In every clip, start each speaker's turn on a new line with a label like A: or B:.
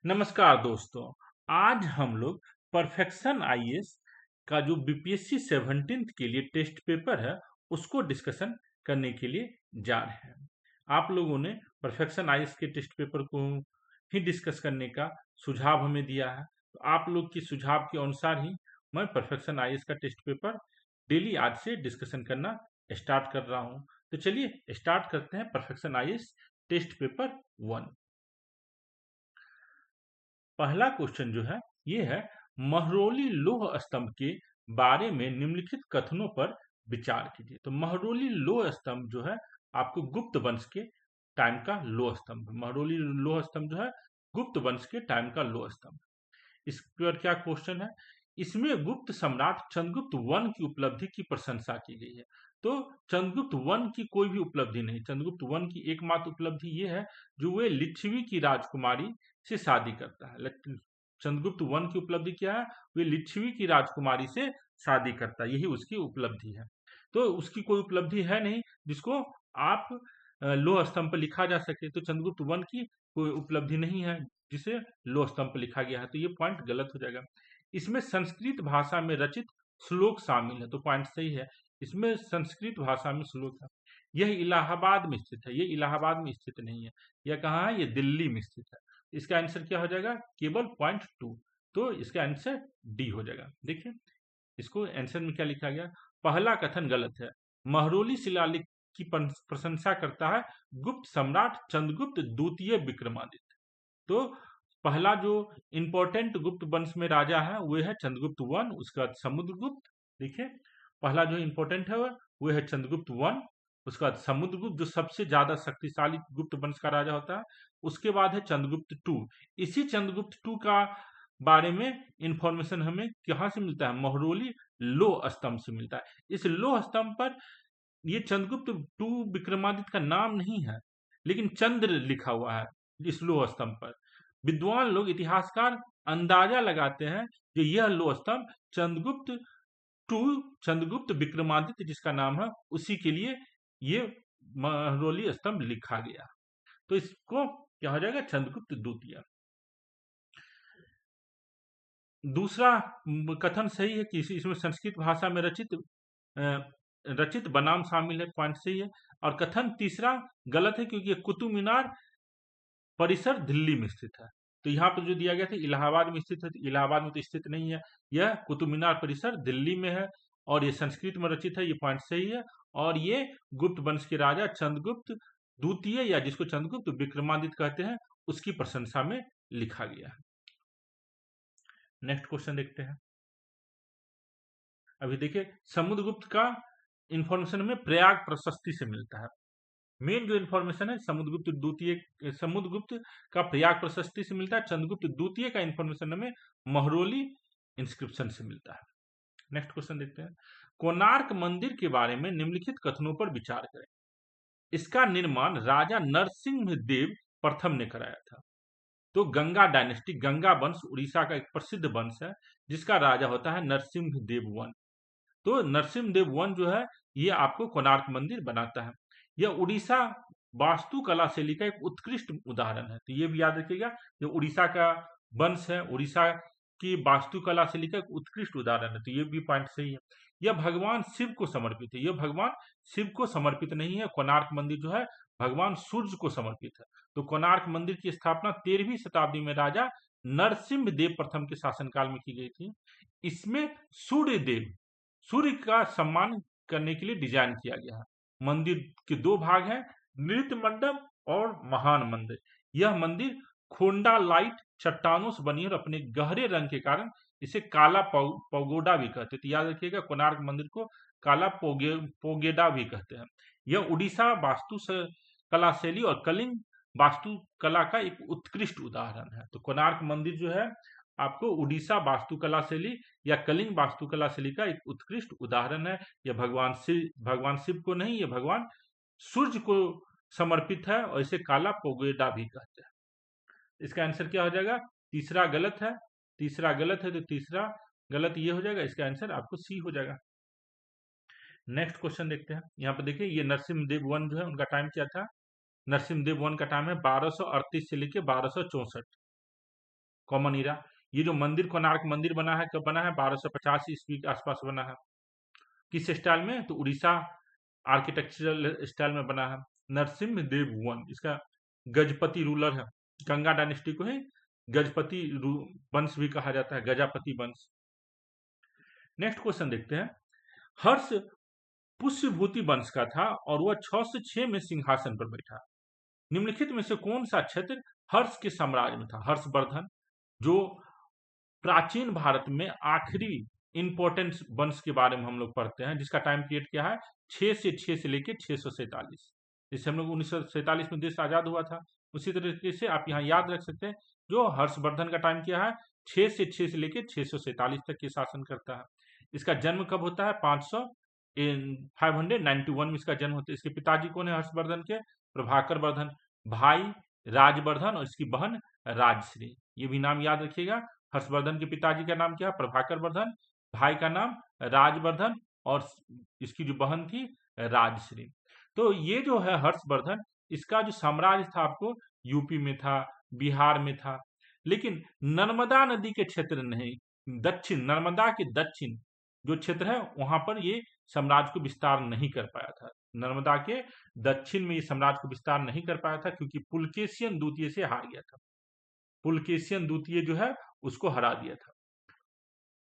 A: नमस्कार दोस्तों। आज हम लोग परफेक्शन आईएएस का जो बीपीएससी 17th के लिए टेस्ट पेपर है उसको डिस्कशन करने के लिए जा रहे हैं। आप लोगों ने परफेक्शन आईएएस के टेस्ट पेपर को ही डिस्कस करने का सुझाव हमें दिया है, तो आप लोग के सुझाव के अनुसार ही मैं परफेक्शन आईएएस का टेस्ट पेपर डेली आज से डिस्कशन करना स्टार्ट कर रहा हूं। तो चलिए स्टार्ट करते हैं परफेक्शन आईएएस टेस्ट पेपर 1। पहला क्वेश्चन जो है ये है, महरौली लौह स्तंभ के बारे में निम्नलिखित कथनों पर विचार कीजिए। तो महरौली लौह स्तंभ जो है आपको गुप्त वंश के टाइम का लौह स्तंभ, महरौली लौह स्तंभ जो है गुप्त वंश के टाइम का लौह स्तंभ। इस पर क्या क्वेश्चन है, इसमें गुप्त सम्राट चंद्रगुप्त वन की उपलब्धि की प्रशंसा की गई है। तो चंद्रगुप्त वन की कोई भी उपलब्धि नहीं, चंद्रगुप्त वन की एकमात्र उपलब्धि ये है जो वे लिच्छवी की राजकुमारी से शादी करता है। चंद्रगुप्त वन की उपलब्धि क्या है, वे लिच्छवी की राजकुमारी से शादी करता है, यही उसकी उपलब्धि है। तो उसकी कोई उपलब्धि है नहीं जिसको आप लौह स्तंभ पर लिखा जा सके। तो चंद्रगुप्त वन की कोई उपलब्धि नहीं है जिसे लौह स्तंभ पर लिखा गया है, तो ये पॉइंट गलत हो जाएगा। इसमें संस्कृत भाषा में रचित श्लोक शामिल है, तो पॉइंट सही है। इसमें संस्कृत भाषा में श्लोक है। यह इलाहाबाद में स्थित है, ये इलाहाबाद में स्थित नहीं है। यह कहाँ है, ये दिल्ली में स्थित है। इसका आंसर क्या हो जाएगा, केवल पॉइंट 2। तो इसका आंसर डी हो जाएगा। देखिए इसको आंसर में क्या लिखा गया, पहला कथन गलत है। महरौली शिलालेख की प्रशंसा करता है गुप्त सम्राट चंद्रगुप्त द्वितीय विक्रमादित्य। तो पहला जो इंपॉर्टेंट गुप्त वंश में राजा है वो है चंद्रगुप्त वन, उसके बाद समुद्रगुप्त। देखिए पहला जो इंपॉर्टेंट है वो है चंद्रगुप्त वन, उसके बाद समुद्रगुप्त जो सबसे ज्यादा शक्तिशाली गुप्त वंश का राजा होता है। उसके बाद है चंद्रगुप्त टू। इसी चंद्रगुप्त टू का बारे में इंफॉर्मेशन हमें कहाँ से मिलता है, महरौली लौह स्तंभ से मिलता है। इस लौह स्तंभ पर ये चंद्रगुप्त टू विक्रमादित्य का नाम नहीं है, लेकिन चंद्र लिखा हुआ है इस लौह स्तंभ पर। विद्वान लोग, इतिहासकार अंदाजा लगाते हैं कि यह लौह स्तंभ चंद्रगुप्त टू, चंद्रगुप्त विक्रमादित्य जिसका नाम है उसी के लिए ये महरौली स्तंभ लिखा गया। तो इसको क्या हो जाएगा, चंद्रगुप्त द्वितीय। दूसरा कथन सही है कि इसमें संस्कृत भाषा में रचित बनाम शामिल है, पॉइंट सही है। और कथन तीसरा गलत है क्योंकि ये कुतुब मीनार परिसर दिल्ली में स्थित है। तो यहाँ पर जो दिया गया था इलाहाबाद में स्थित है, तो इलाहाबाद में तो स्थित नहीं है, यह कुतुब मीनार परिसर दिल्ली में है। और ये संस्कृत में रचित है, ये पॉइंट सही है। और ये गुप्त वंश के राजा चंद्रगुप्त द्वितीय या जिसको चंद्रगुप्त विक्रमादित्य कहते हैं उसकी प्रशंसा में लिखा गया है। नेक्स्ट क्वेश्चन देखते हैं। अभी देखिए समुद्रगुप्त का इंफॉर्मेशन में प्रयाग प्रशस्ति से मिलता है। मेन जो इन्फॉर्मेशन है समुद्रगुप्त का प्रयाग प्रशस्ति से मिलता है। चंद्रगुप्त द्वितीय का इन्फॉर्मेशन हमें महरौली इंस्क्रिप्शन से मिलता है। नेक्स्ट क्वेश्चन देखते हैं। कोणार्क मंदिर के बारे में निम्नलिखित कथनों पर विचार करें। इसका निर्माण राजा नरसिंह देव प्रथम ने कराया था। तो गंगा डायनेस्टी, गंगा वंश उड़ीसा का एक प्रसिद्ध वंश है जिसका राजा होता है नरसिंह देव वन। तो नरसिंह देव वन जो है ये आपको कोणार्क मंदिर बनाता है। यह उड़ीसा वास्तुकला शैली का एक उत्कृष्ट उदाहरण है, तो ये भी याद रखिएगा। जो उड़ीसा का वंश है, उड़ीसा की वास्तुकला शैली का एक उत्कृष्ट उदाहरण है, तो ये भी पॉइंट सही है। यह भगवान शिव को समर्पित है, यह भगवान शिव को समर्पित नहीं है। कोणार्क मंदिर जो है भगवान सूर्य को समर्पित है। तो कोणार्क मंदिर की स्थापना 13वीं शताब्दी में राजा नरसिंह देव प्रथम के शासनकाल में की गई थी। इसमें सूर्य देव, सूर्य का सम्मान करने के लिए डिजाइन किया गया है। मंदिर के दो भाग हैं, नृत्य मंडप और महान मंदिर। यह मंदिर खोंडा लाइट चट्टानों से बनी है और अपने गहरे रंग के कारण इसे काला पगोडा भी कहते हैं। तो याद रखिएगा कोणार्क मंदिर को काला पोगेडा भी कहते हैं। यह उड़ीसा वास्तु कला शैली और कलिंग वास्तुकला का एक उत्कृष्ट उदाहरण है। तो कोणार्क मंदिर जो है आपको उड़ीसा वास्तुकला शैली या कलिंग वास्तुकला शैली का एक उत्कृष्ट उदाहरण है। यह भगवान शिव को नहीं, यह भगवान सूर्य को समर्पित है और इसे काला पोगेडा भी कहते हैं। इसका आंसर क्या हो जाएगा, तीसरा गलत है। तीसरा गलत है तो तीसरा गलत ये हो जाएगा, इसका आंसर आपको सी हो जाएगा। नेक्स्ट क्वेश्चन देखते हैं। यहाँ पे देखिए ये नरसिंह देव वन जो है उनका टाइम क्या था, नरसिंह देव वन का टाइम है 1238 से लेके 1264। कॉमन इरा। ये जो मंदिर कोणार्क मंदिर बना है कब बना है? 1250 ईस्वी के आसपास बना है। किस स्टाइल में? तो उड़ीसा आर्किटेक्चरल स्टाइल में बना है। नरसिम्ह देव वन इसका गजपति रूलर है। गंगा डायनेस्टी को ही गजपति वंश भी कहा जाता है, गजापति वंश। नेक्स्ट क्वेश्चन देखते हैं। हर्ष पुष्यभूति वंश का था और वह 6 से 6 में सिंहासन पर बैठा। निम्नलिखित में से कौन सा क्षेत्र हर्ष के साम्राज्य में था? हर्षवर्धन, जो प्राचीन भारत में आखिरी इंपॉर्टेंट वंश के बारे में हम लोग पढ़ते हैं, जिसका टाइम पीरियड क्या है? 6 से लेके 647। जिससे हम लोग 1947 में देश आजाद हुआ था। उसी तरीके से आप यहाँ याद रख सकते हैं, जो हर्षवर्धन का टाइम क्या है? 6 से लेके 647 तक के शासन करता है। इसका जन्म कब होता है? 591 में इसका जन्म होता है। इसके पिताजी कौन है हर्षवर्धन के? प्रभाकर वर्धन। भाई राजवर्धन और इसकी बहन राजश्री। ये भी नाम याद रखिएगा। हर्षवर्धन के पिताजी का नाम क्या? प्रभाकर वर्धन। भाई का नाम राजवर्धन और इसकी जो बहन थी राजश्री। तो ये जो है हर्षवर्धन, इसका जो साम्राज्य था आपको यूपी में था, बिहार में था, लेकिन नर्मदा नदी के क्षेत्र नहीं, दक्षिण नर्मदा के दक्षिण जो क्षेत्र है वहां पर ये साम्राज्य को विस्तार नहीं कर पाया था। नर्मदा के दक्षिण में ये साम्राज्य को विस्तार नहीं कर पाया था क्योंकि पुलकेशियन द्वितीय से हार गया था। पुलकेशियन द्वितीय जो है उसको हरा दिया था।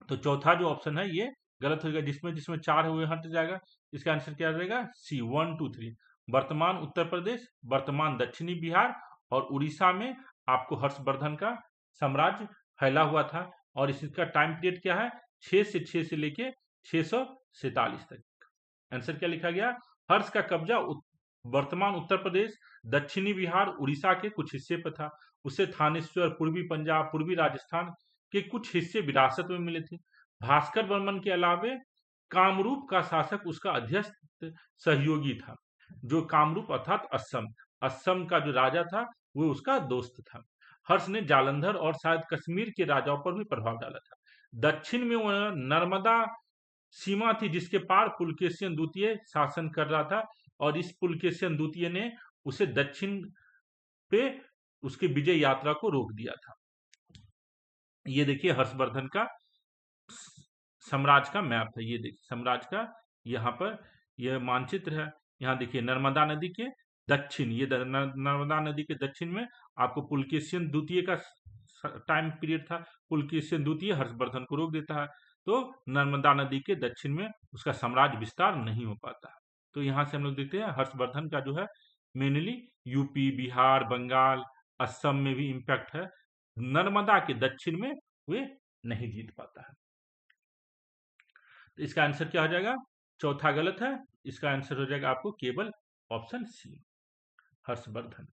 A: तो चौथा जो ऑप्शन है ये गलत होगा। जिसमें जिसमें 4 हुए हट जाएगा। इसका आंसर क्या रहेगा? सी 1 2 3। वर्तमान उत्तर प्रदेश, वर्तमान दक्षिणी बिहार और उड़ीसा में आपको हर्षवर्धन का साम्राज्य फैला हुआ था। और इसका टाइम पीरियड क्या है? 6 से लेके 647 तक। आंसर क्या लिखा गया? हर्ष का कब्जा वर्तमान उत्तर प्रदेश, दक्षिणी बिहार, उड़ीसा के कुछ हिस्से पर था। उसे थानेश्वर, पूर्वी पंजाब, पूर्वी राजस्थान के कुछ हिस्से विरासत में मिले थे। भास्कर वर्मन के अलावे कामरूप का शासक उसका अध्यस्त सहयोगी था। जो कामरूप अर्थात असम, असम का जो राजा था वो उसका दोस्त था। हर्ष ने जालंधर और शायद कश्मीर के राजाओं पर भी प्रभाव डाला था। दक्षिण में वह नर्मदा सीमा थी जिसके पार पुलकेशियन द्वितीय शासन कर रहा था और इस पुलकेशियन द्वितीय ने उसे दक्षिण पे उसकी विजय यात्रा को रोक दिया था। ये देखिए हर्षवर्धन का साम्राज्य का मैप है। ये देखिए साम्राज्य का यहाँ पर यह मानचित्र है। यहाँ देखिए नर्मदा नदी के दक्षिण, ये नर्मदा नदी के दक्षिण में आपको पुलकेशियन द्वितीय का टाइम पीरियड था। पुलकेशियन द्वितीय हर्षवर्धन को रोक देता है, तो नर्मदा नदी के दक्षिण में उसका साम्राज्य विस्तार नहीं हो पाता। तो यहाँ से हम लोग देखते हैं हर्षवर्धन का जो है मेनली यूपी, बिहार, बंगाल, असम में भी इम्पैक्ट है। नर्मदा के दक्षिण में वे नहीं जीत पाता है। तो इसका आंसर क्या हो जाएगा? चौथा गलत है। इसका आंसर हो जाएगा आपको केवल option C, Harshvardhan.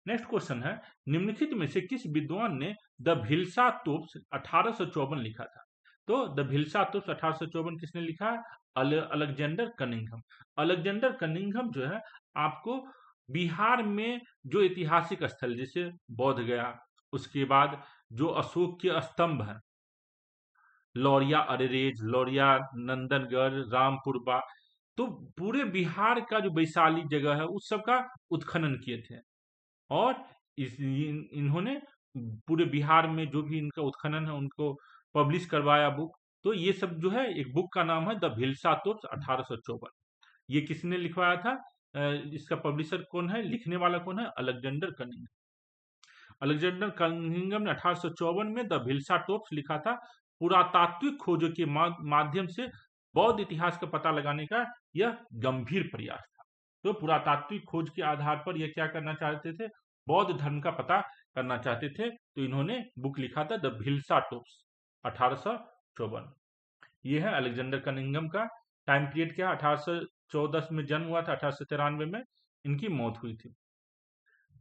A: Next question है, निम्नलिखित में से किस विद्वान ने द भिल्सा तोप्स 1854 लिखा था? तो द भिल्सा तोप्स 1854 किसने लिखा है? Alexander Cunningham. अलेक्जेंडर कनिंघम जो है आपको बिहार में जो ऐतिहासिक स्थल जैसे बोध गया, उसके बाद जो अशोक के स्तंभ है, लौरिया अरेरेज, लौरिया नंदनगढ़, रामपुरबा, तो पूरे बिहार का जो वैशाली जगह है उस सब का उत्खनन किए थे। और इन्होंने पूरे बिहार में जो भी इनका उत्खनन है उनको पब्लिश करवाया बुक। तो ये सब जो है एक बुक का नाम है द भिल्सा तोप्स 1854। ये किसने लिखवाया था? इसका पब्लिशर कौन है? लिखने वाला कौन है? Alexander Cunningham. अलेक्जेंडर कनिंघम ने 1854 में द भिल्सा तोप्स लिखा था। पुरातात्विक खोजों के माध्यम से बौद्ध इतिहास का पता लगाने का यह गंभीर प्रयास था। तो पुरातात्विक खोज के आधार पर यह क्या करना चाहते थे? बौद्ध धर्म का पता करना चाहते थे। तो इन्होंने बुक लिखा था द भिल्सा तोप्स 1854। ये है अलेक्जेंडर कनिंघम का। टाइम पीरियड क्या है? 1814 में जन्म हुआ था, 1893 में इनकी मौत हुई थी।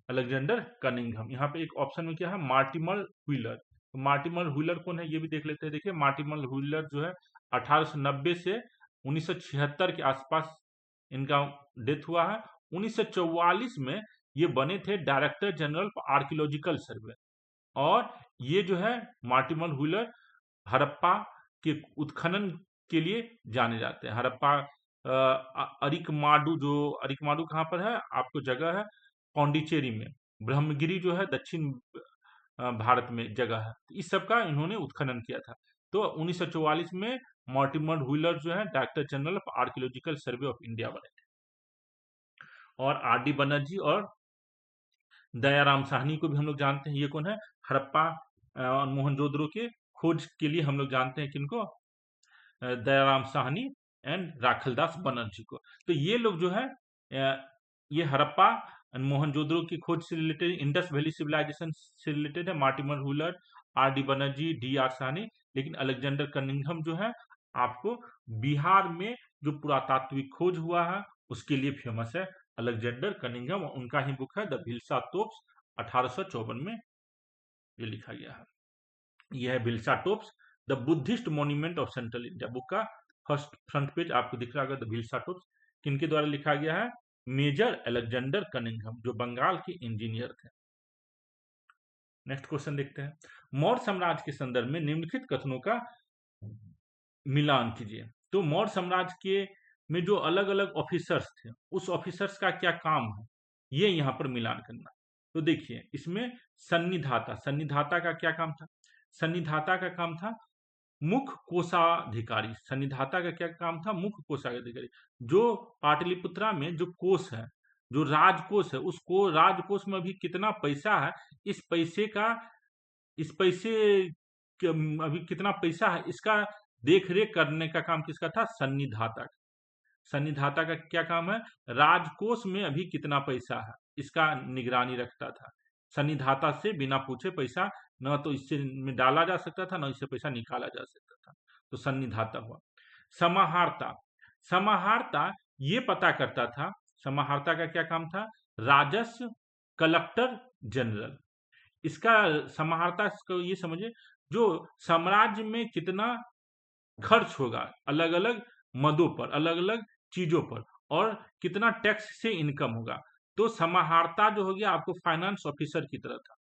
A: Alexander Cunningham. यहाँ पे एक ऑप्शन में क्या है? Mortimer wheeler. तो मार्टिमर व्हीलर कौन है ये भी देख लेते हैं। देखिए मार्टिमर व्हीलर जो है 1890 से 1976 के आसपास इनका डेथ हुआ है। 1944 में ये बने थे डायरेक्टर जनरल आर्कियोलॉजिकल सर्वे। और ये जो है मार्टिमर व्हीलर हड़प्पा के उत्खनन के लिए जाने जाते हैं। हड़प्पा अरिकमाडू, जो अरिकमाडू कहाँ पर है? आपको जगह है पौंडीचेरी में। ब्रह्मगिरी जो है दक्षिण भारत में जगह है। इस सब का इन्होंने उत्खनन किया था। तो 1944 में मॉर्टिमर व्हीलर जो है director general of archaeological survey of India बने थे। और आर.डी. बनर्जी और दयाराम साहनी को भी हम लोग जानते हैं। ये कौन है? हड़प्पा और मोहनजोदड़ो के खोज के लिए हम लोग जानते हैं किनको? दयाराम साहनी एंड राखलदास बनर्जी को। तो ये लोग जो है ये हड़प्पा मोहनजोदड़ो की खोज से रिलेटेड, इंडस वैली सिविलाइजेशन से रिलेटेड है। Mortimer wheeler, RD. Banerjee, DR. Sahni. लेकिन अलेक्जेंडर कनिंघम जो है आपको बिहार में जो पुरातात्विक खोज हुआ है उसके लिए फेमस है। अलेक्जेंडर कनिंघम, उनका ही बुक है द भिल्सा टोप्स, 1854 में ये लिखा गया है। यह है Bhilsa Topes, the Buddhist monument of Central India. Book का फर्स्ट फ्रंट पेज आपको दिख रहा होगा, द भिल्सा टोप्स। किनके द्वारा लिखा गया है? मेजर अलेक्जेंडर कनिंघम, जो बंगाल के इंजीनियर थे। नेक्स्ट क्वेश्चन देखते हैं। मौर्य साम्राज्य के संदर्भ में निम्नलिखित कथनों का मिलान कीजिए। तो मौर्य साम्राज्य के में जो अलग अलग ऑफिसर्स थे, उस ऑफिसर्स का क्या काम है, ये यहाँ पर मिलान करना। तो देखिए इसमें सन्निधाता, सन्निधाता का क्या काम था? सन्निधाता का काम था मुख्य कोषाधिकारी। सन्निधाता का क्या काम था? मुख्य कोषाधिकारी। जो पाटलिपुत्रा में जो कोष है, जो राजकोष है, उसको राजकोष में अभी कितना पैसा है, इस पैसे का, इस पैसे अभी कितना पैसा है, इसका देख रेख करने का काम किसका था? सन्निधाता का। सन्निधाता का क्या काम है? राजकोष में अभी कितना पैसा है, इसका निगरानी रखता था। सन्निधाता से बिना पूछे पैसा न तो इससे में डाला जा सकता था, न इससे पैसा निकाला जा सकता था। तो सन्निधाता हुआ। समाहर्ता, समाहर्ता ये पता करता था, समाहर्ता का क्या काम था? राजस्व कलेक्टर जनरल। इसका समाहर्ता को ये समझिए, जो साम्राज्य में कितना खर्च होगा अलग अलग मदों पर, अलग अलग चीजों पर, और कितना टैक्स से इनकम होगा। तो समाहर्ता जो हो गया आपको फाइनेंस ऑफिसर की तरह था।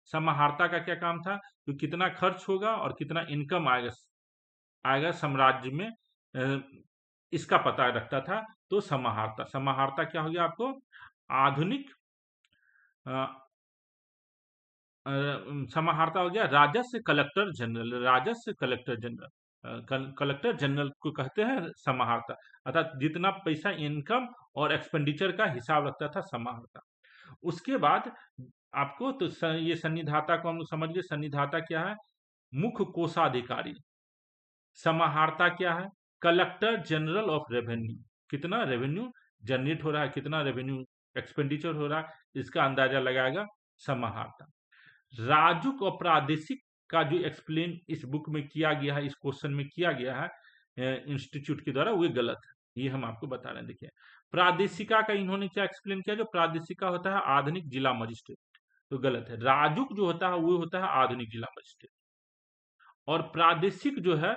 A: समाहर्ता का क्या काम था? तो कितना खर्च होगा और कितना इनकम आएगा आएगा साम्राज्य में, इसका पता रखता था। तो समाहर्ता, समाहर्ता क्या हो गया आपको? आधुनिक समाहर्ता हो गया राजस्व कलेक्टर जनरल। राजस्व कलेक्टर जनरल, कलेक्टर जनरल को कहते हैं समाहर्ता। अर्थात जितना पैसा इनकम और एक्सपेंडिचर का हिसाब रखता था समाहर्ता। उसके बाद आपको तो ये सन्निधाता को हम लोग समझ गए। सन्निधाता क्या है? मुख्य कोषाधिकारी। समाहर्ता क्या है? Collector general of revenue. कितना रेवेन्यू जनरेट हो रहा है, कितना रेवेन्यू एक्सपेंडिचर हो रहा है, इसका अंदाजा लगाएगा समाहर्ता। राजुक और प्रादेशिक का जो एक्सप्लेन इस बुक में किया गया है, इस क्वेश्चन में किया गया है इंस्टीट्यूट के द्वारा, वो गलत है। ये हम आपको बता रहे हैं। देखिए प्रादेशिका का इन्होंने क्या एक्सप्लेन किया? जो प्रादेशिका होता है आधुनिक जिला मजिस्ट्रेट, तो गलत है। राजुक जो होता है वो होता है आधुनिक जिला मजिस्ट्रेट, और प्रादेशिक जो है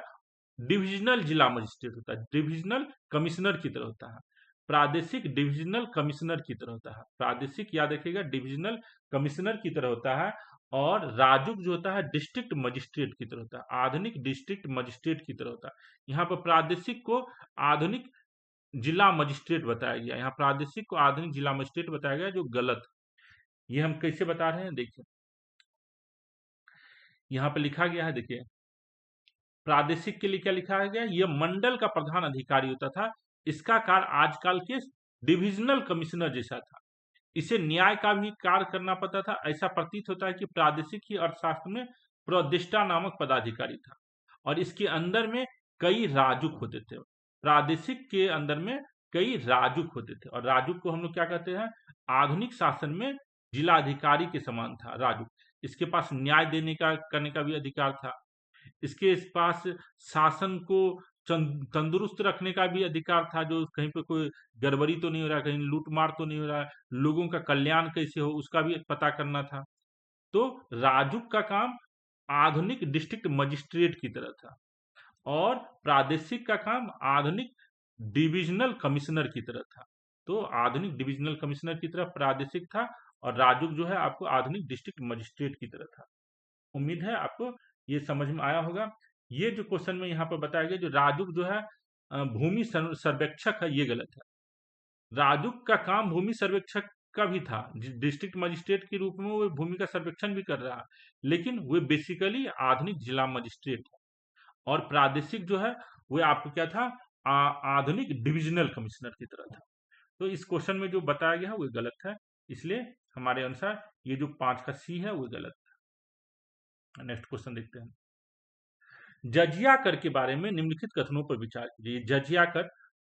A: डिविजनल जिला मजिस्ट्रेट होता है, डिविजनल कमिश्नर की तरह होता है। प्रादेशिक डिविजनल कमिश्नर की तरह होता है। प्रादेशिक याद रखिएगा डिविजनल कमिश्नर की तरह होता है, और राजुक जो होता है डिस्ट्रिक्ट मजिस्ट्रेट की तरह होता है, आधुनिक डिस्ट्रिक्ट मजिस्ट्रेट की तरह होता है। यहाँ पर प्रादेशिक को आधुनिक जिला मजिस्ट्रेट बताया गया, यहाँ प्रादेशिक को आधुनिक जिला मजिस्ट्रेट बताया गया, जो गलत। ये हम कैसे बता रहे हैं? देखिए यहाँ पे लिखा गया है, देखिए प्रादेशिक के लिए क्या लिखा गया? यह मंडल का प्रधान अधिकारी होता था। इसका कार्य आजकल के डिविजनल कमिश्नर जैसा था। इसे न्याय का भी कार्य करना पड़ता था। ऐसा प्रतीत होता है कि प्रादेशिक ही अर्थशास्त्र में प्रतिष्ठा नामक पदाधिकारी था, और इसके अंदर में कई राजुक होते थे। प्रादेशिक के अंदर में कई राजुक होते थे, और राजुक को हम लोग क्या कहते हैं? आधुनिक शासन में जिलाधिकारी के समान था राजुक। इसके पास न्याय देने का करने का भी अधिकार था। इसके पास शासन को तंदुरुस्त रखने का भी अधिकार था, जो कहीं पे कोई गड़बड़ी तो नहीं हो रहा, कहीं लूटमार तो नहीं हो रहा है, लोगों का कल्याण कैसे हो उसका भी पता करना था। तो राजुक का काम आधुनिक डिस्ट्रिक्ट मजिस्ट्रेट की तरह था, और प्रादेशिक का काम आधुनिक डिविजनल कमिश्नर की तरह था। तो आधुनिक डिविजनल कमिश्नर की तरह प्रादेशिक था, और राजुक जो है आपको आधुनिक डिस्ट्रिक्ट मजिस्ट्रेट की तरह था। उम्मीद है आपको ये समझ में आया होगा। ये जो क्वेश्चन में यहाँ पर बताया गया, जो राजुक जो है भूमि सर्वेक्षक है, ये गलत है। राजुक का काम भूमि सर्वेक्षक का भी था, डिस्ट्रिक्ट मजिस्ट्रेट के रूप में वो भूमि का सर्वेक्षण भी कर रहा, लेकिन वो बेसिकली आधुनिक जिला मजिस्ट्रेट है। और प्रादेशिक जो है वो आपको क्या था, आधुनिक डिविजनल कमिश्नर की तरह था। तो इस क्वेश्चन में जो बताया गया है वो गलत है, इसलिए हमारे अनुसार ये जो 5 का सी है वो गलत है। नेक्स्ट क्वेश्चन देखते हैं। जजिया कर के बारे में निम्नलिखित कथनों पर विचार कीजिए। जजिया कर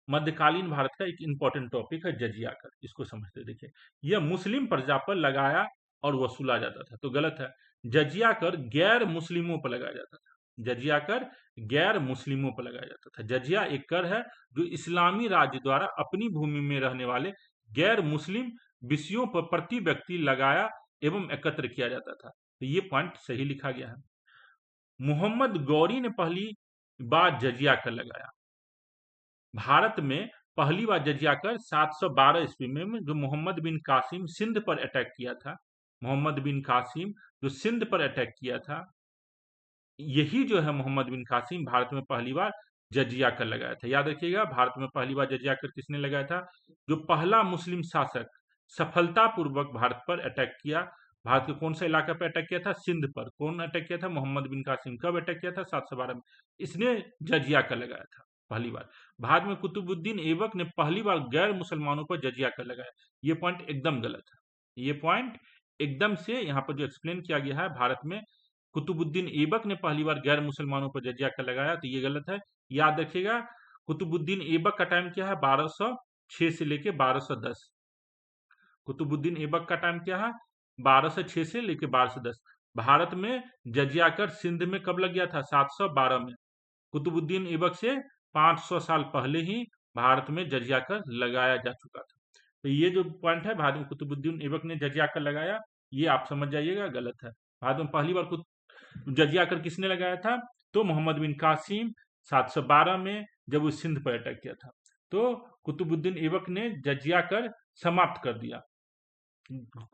A: मध्यकालीन भारत का एक इंपॉर्टेंट टॉपिक है। जजिया कर, इसको समझते देखिए, यह मुस्लिम प्रजा पर लगाया और वसूला जाता था, तो गलत है। जजिया कर गैर मुस्लिमों पर लगाया जाता था। जजिया कर गैर मुस्लिमों पर लगाया जाता था। जजिया एक कर है जो इस्लामी राज्य द्वारा अपनी भूमि में रहने वाले गैर मुस्लिम विषयों पर प्रति व्यक्ति लगाया एवं एकत्र किया जाता था। तो ये पॉइंट सही लिखा गया है। मोहम्मद गौरी ने पहली बार जजिया कर लगाया। भारत में पहली बार जजिया कर 712 ईस्वी में जो मोहम्मद बिन कासिम सिंध पर अटैक किया था, मोहम्मद बिन कासिम जो सिंध पर अटैक किया था, यही जो है मोहम्मद बिन कासिम भारत में पहली बार जजिया कर लगाया था। याद रखिएगा, भारत में पहली बार जजिया कर किसने लगाया था? जो पहला मुस्लिम शासक सफलतापूर्वक भारत पर अटैक किया। भारत के कौन सा इलाका पर अटैक किया था? सिंध पर। कौन अटैक किया था? मोहम्मद बिन कासिम। कब अटैक किया था? 712 में। इसने जजिया कर लगाया था पहली बार। भारत में कुतुबुद्दीन ऐबक ने पहली बार गैर मुसलमानों पर जजिया कर लगाया। ये पॉइंट एकदम गलत है। ये पॉइंट एकदम से यहाँ पर जो एक्सप्लेन किया गया है, भारत में कुतुबुद्दीन ऐबक ने पहली बार गैर मुसलमानों पर जजिया कर लगाया, तो ये गलत है। याद रखिएगा, कुतुबुद्दीन ऐबक का टाइम क्या है? 1206 से लेके 1210। कुतुबुद्दीन ऐबक का टाइम क्या है? 1206 से लेके 1210। भारत में जजिया कर सिंध में कब लग गया था? 712 में। कुतुबुद्दीन ऐबक से 500 साल पहले ही भारत में जजिया कर लगाया जा चुका था। तो ये जो पॉइंट है, भारत में कुतुबुद्दीन ऐबक ने जजिया कर लगाया, ये आप समझ जाइएगा गलत है। भारत में पहली बार जजिया कर किसने लगाया था? तो मोहम्मद बिन कासिम 712 में, जब वो सिंध पर अटैक किया था। तो कुतुबुद्दीन ऐबक ने जजिया कर समाप्त कर दिया।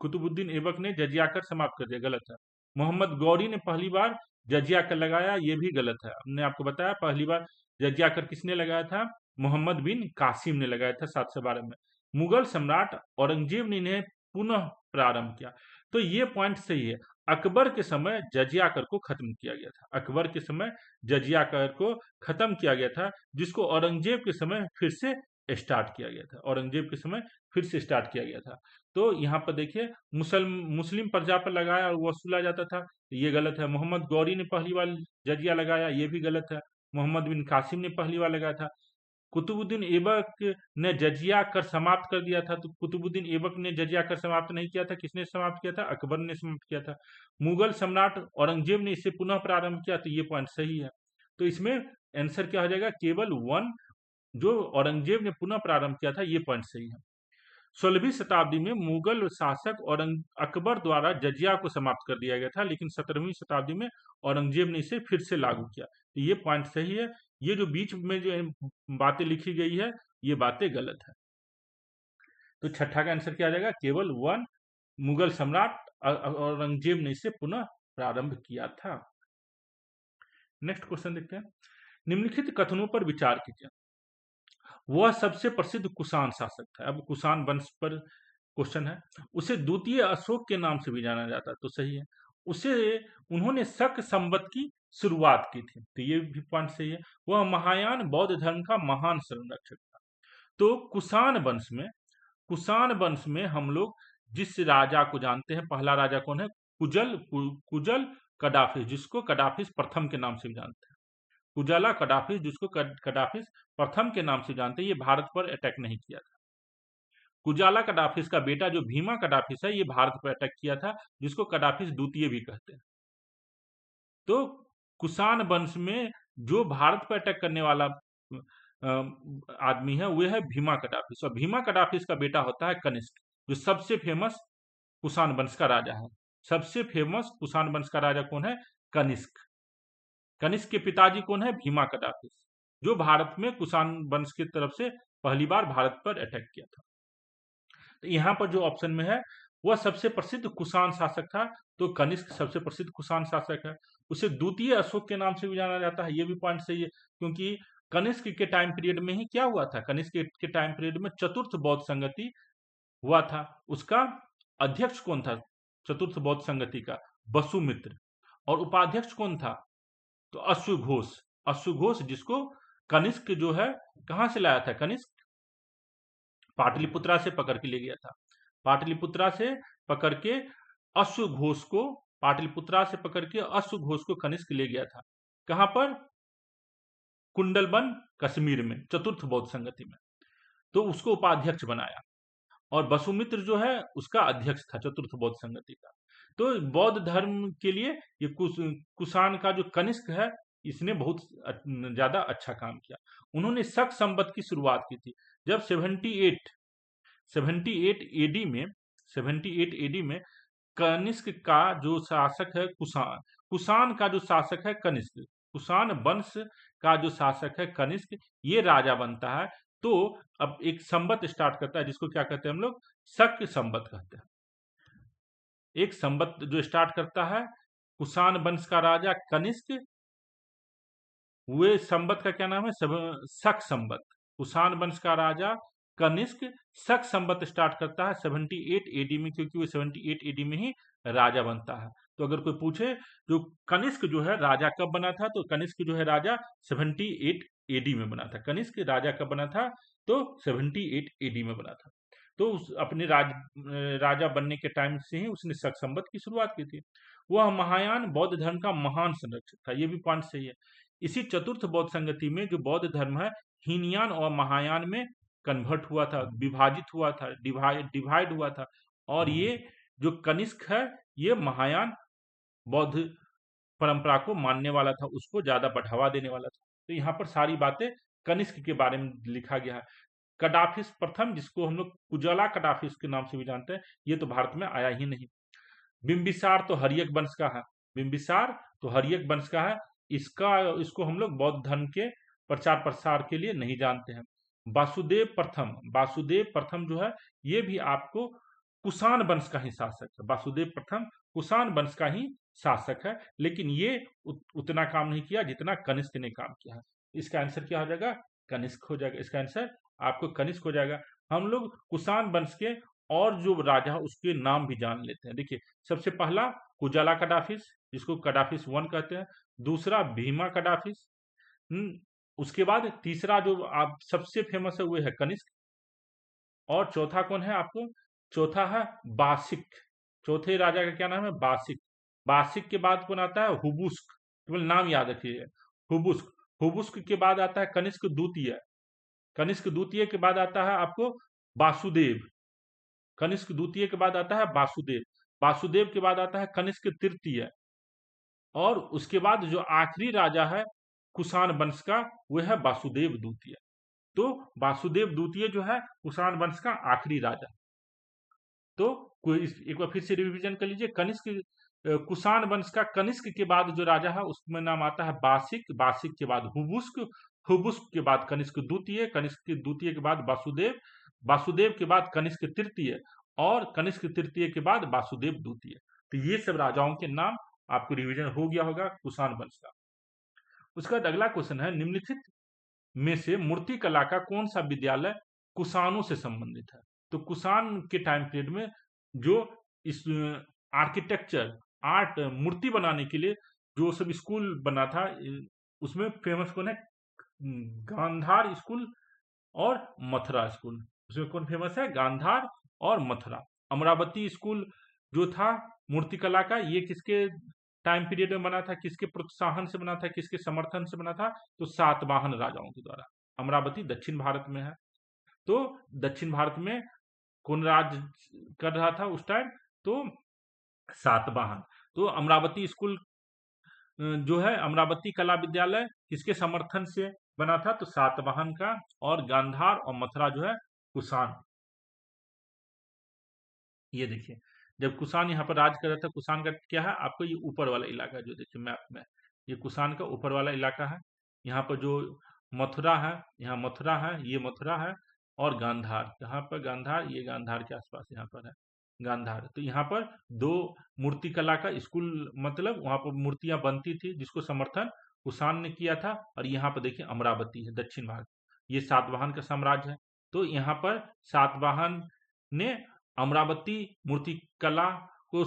A: कुतुबुद्दीन ऐबक ने जजिया कर समाप्त कर दिया, गलत है। मोहम्मद गौरी ने पहली बार जजिया कर लगाया, ये भी गलत है। हमने आपको बताया पहली बार जजिया कर किसने लगाया था? मोहम्मद बिन कासिम ने लगाया था 712 में। मुगल सम्राट औरंगजेब ने इन्हें पुनः प्रारंभ किया। तो ये पॉइंट सही है। अकबर के समय जजिया कर को खत्म किया गया था। अकबर के समय जजिया कर को खत्म किया गया था, जिसको औरंगजेब के समय फिर से स्टार्ट किया गया था। औरंगजेब के समय फिर से स्टार्ट किया गया था। तो यहाँ पर देखिए, मुस्लिम प्रजा पर लगाया और वसूला जाता था, ये गलत है। मोहम्मद गौरी ने पहली बार जजिया लगाया, ये भी गलत है। मोहम्मद बिन कासिम ने पहली बार लगाया था। कुतुबुद्दीन ऐबक ने जजिया कर समाप्त कर दिया था, तो कुतुबुद्दीन ऐबक ने जजिया कर समाप्त नहीं किया था। किसने समाप्त किया था? अकबर ने समाप्त किया था। मुगल सम्राट औरंगजेब ने इसे पुनः प्रारंभ किया, तो ये पॉइंट सही है। तो इसमें आंसर क्या हो जाएगा? केवल 1, जो औरंगजेब ने पुनः प्रारंभ किया था, ये पॉइंट सही है। 16वीं शताब्दी में मुगल शासक अकबर द्वारा जजिया को समाप्त कर दिया गया था, लेकिन 17वीं शताब्दी में औरंगजेब ने इसे फिर से लागू किया, तो ये पॉइंट सही है। ये जो बीच में जो बातें लिखी गई है, ये बातें गलत है। तो छठा का आंसर क्या आ जाएगा? केवल 1, मुगल सम्राट औरंगजेब ने इसे पुनः प्रारंभ किया था। नेक्स्ट क्वेश्चन देखते हैं। निम्नलिखित कथनों पर विचार कीजिए। वह सबसे प्रसिद्ध कुषाण शासक था। अब कुषाण वंश पर क्वेश्चन है। उसे द्वितीय अशोक के नाम से भी जाना जाता है, तो सही है। उसे उन्होंने शक संवत की शुरुआत की थी, तो ये भी पॉइंट सही है। वह महायान बौद्ध धर्म का महान संरक्षक था। तो कुषाण वंश में हम लोग जिस राजा को जानते हैं, पहला राजा कौन है? कुजल कडाफिस, जिसको कडाफिस प्रथम के नाम से भी जानते हैं। कुजाला कडाफिस, जिसको कडाफिस प्रथम के नाम से जानते हैं, ये भारत पर अटैक नहीं किया था। कुजाला कडाफिस का बेटा जो भीमा कडाफिस है, ये भारत पर अटैक किया था, जिसको कडाफिस द्वितीय भी कहते हैं। तो कुषाण वंश में जो भारत पर अटैक करने वाला आदमी है, वह है भीमा कडाफिस। और भीमा कडाफिस का बेटा होता है कनिष्क, जो सबसे फेमस कुषाण वंश का राजा है। सबसे फेमस कुषाण वंश का राजा कौन है? कनिष्क। कनिष्क के पिताजी कौन है? भीमा कडाफिस, जो भारत में कुषाण वंश की तरफ से पहली बार भारत पर अटैक किया था। तो यहाँ पर जो ऑप्शन में है, वह सबसे प्रसिद्ध कुषाण शासक था, तो कनिष्क सबसे प्रसिद्ध कुषाण शासक है। उसे द्वितीय अशोक के नाम से भी जाना जाता है, ये भी पॉइंट सही है, क्योंकि कनिष्क के टाइम पीरियड में ही क्या हुआ था? कनिष्क के टाइम पीरियड में चतुर्थ बौद्ध संगति हुआ था, उसका अध्यक्ष कौन था चतुर्थ बौद्ध संगति का? वसुमित्र। और उपाध्यक्ष कौन था? तो अश्वघोष। अश्वघोष जिसको कनिष्क जो है कहां से लाया था? कनिष्क पाटलिपुत्रा से पकड़ के ले गया था। पाटलिपुत्रा से पकड़ के अश्वघोष को पाटलिपुत्रा से पकड़ के अश्वघोष को कनिष्क ले गया था। कहां पर? कुंडलबन कश्मीर में, चतुर्थ बौद्ध संगति में। तो उसको उपाध्यक्ष बनाया और वसुमित्र जो है उसका अध्यक्ष था चतुर्थ बौद्ध संगति का। तो बौद्ध धर्म के लिए ये कुषाण का जो कनिष्क है इसने बहुत ज्यादा अच्छा काम किया। उन्होंने शक संवत की शुरुआत की थी। जब 78 एडी में 78 एडी में कनिष्क का जो शासक है कुषाण, कुषाण का जो शासक है कनिष्क, कुषाण वंश का जो शासक है कनिष्क, ये राजा बनता है। तो अब एक संवत स्टार्ट करता है जिसको क्या कहते हैं हम लोग? शक संवत कहते हैं। एक संवत जो स्टार्ट करता है कुषाण वंश का राजा कनिष्क, वे संवत का क्या नाम है? शक संवत। कुषाण वंश का राजा कनिष्क शक संवत स्टार्ट करता है 78 एडी में, क्योंकि वो 78 एडी में ही राजा बनता है। तो अगर कोई पूछे जो कनिष्क जो है राजा कब बना था, तो कनिष्क जो है राजा 78 एडी में बना था। कनिष्क राजा कब बना था? तो 78 एडी में बना था। तो अपने राजा बनने के टाइम से ही उसने शक संवत की शुरुआत की थी। वह महायान बौद्ध धर्म का महान संरक्षक था, ये भी पॉइंट सही है। इसी चतुर्थ बौद्ध संगति में जो बौद्ध धर्म है हीनयान और महायान में कन्वर्ट हुआ था, विभाजित हुआ था, डिवाइड हुआ था। और ये जो कनिष्क है ये महायान बौद्ध परंपरा को मानने वाला था, उसको ज्यादा बढ़ावा देने वाला था। तो यहाँ पर सारी बातें कनिष्क के बारे में लिखा गया है। कडाफिस प्रथम, जिसको हम लोग कुजला कडाफिस के नाम से भी जानते हैं, ये तो भारत में आया ही नहीं। बिंबिसार तो हर्यक वंश का है, बिंबिसार तो हर्यक वंश का है। इसको हम लोग बौद्ध धर्म के प्रचार प्रसार के लिए नहीं जानते हैं। वासुदेव प्रथम जो है ये भी आपको कुषाण वंश का ही शासक है। वासुदेव प्रथम कुषाण वंश का ही शासक है, लेकिन ये उतना काम नहीं किया जितना कनिष्क ने काम किया है। इसका आंसर क्या हो जाएगा? कनिष्क हो जाएगा। इसका आंसर आपको कनिष्क हो जाएगा। हम लोग कुषाण वंश के और जो राजा उसके नाम भी जान लेते हैं। देखिए, सबसे पहला कुजला कडाफिस, जिसको कडाफिस 1 कहते हैं। दूसरा भीमा कडाफिस। उसके बाद तीसरा जो आप सबसे फेमस है वो है कनिष्क। और चौथा कौन है आपको? चौथा है बासिक। चौथे राजा का क्या नाम है? बासिक। बासिक के बाद कौन आता है? हुबुस्क। केवल नाम याद रखिए, हुबुस्क। हुबुस्क के बाद आता है कनिष्क द्वितीय। कनिष्क द्वितीय के बाद आता है आपको वासुदेव। कनिष्क द्वितीय के बाद आता है वासुदेव। वासुदेव के बाद आता है कनिष्क तृतीय। और उसके बाद जो आखिरी राजा है कुषाण वंश का वो है वासुदेव द्वितीय। तो वासुदेव द्वितीय जो है कुषाण वंश का आखिरी राजा। तो एक बार फिर से रिवीजन कर लीजिए। कनिष्क कुषाण वंश का कनिष्क के बाद जो राजा है उसमें नाम आता है बासिक। बासिक के बाद हुबुस्क। हुबुस्क के बाद कनिष्क द्वितीय। कनिष्क द्वितीय के बाद वासुदेव। वासुदेव के बाद कनिष्क तृतीय। और कनिष्क तृतीय के बाद वासुदेव द्वितीय। तो ये सब राजाओं के नाम आपको रिवीजन हो गया होगा कुषाण वंश का। उसका बाद अगला क्वेश्चन है, निम्नलिखित में से मूर्ति कला का कौन सा विद्यालय कुषाणों से संबंधित है? तो कुषाण के टाइम पीरियड में जो इस आर्किटेक्चर आर्ट मूर्ति बनाने के लिए जो सब स्कूल बना था उसमें फेमस कौन है? गांधार स्कूल और मथुरा स्कूल। उसमें कौन फेमस है? गांधार और मथुरा। अमरावती स्कूल जो था मूर्तिकला का, ये किसके टाइम पीरियड में बना था? किसके प्रोत्साहन से बना था? किसके समर्थन से बना था? तो सातवाहन राजाओं के द्वारा। अमरावती दक्षिण भारत में है। तो दक्षिण भारत में कौन राज कर रहा था उस टाइम? तो सातवाहन। तो अमरावती स्कूल जो है अमरावती कला विद्यालय किसके समर्थन से बना था? तो सातवाहन का। और गांधार और मथुरा जो है कुषाण। ये देखिए, जब कुषाण यहाँ पर राज कर रहा था, कुषाण का क्या है आपको? ये ऊपर वाला इलाका जो देखिए मैप में, ये कुषाण का ऊपर वाला इलाका है। यहाँ पर जो मथुरा है, यहाँ मथुरा है, ये मथुरा है। और गांधार, यहाँ पर गांधार, ये गांधार के आसपास यहाँ पर है गांधार। तो यहाँ पर दो मूर्तिकला का स्कूल, मतलब वहां पर मूर्तियां बनती थी जिसको समर्थन कुषाण ने किया था। और यहाँ पर देखिए अमरावती है दक्षिण भारत, ये सातवाहन का साम्राज्य है। तो यहाँ पर सातवाहन ने अमरावती मूर्तिकला को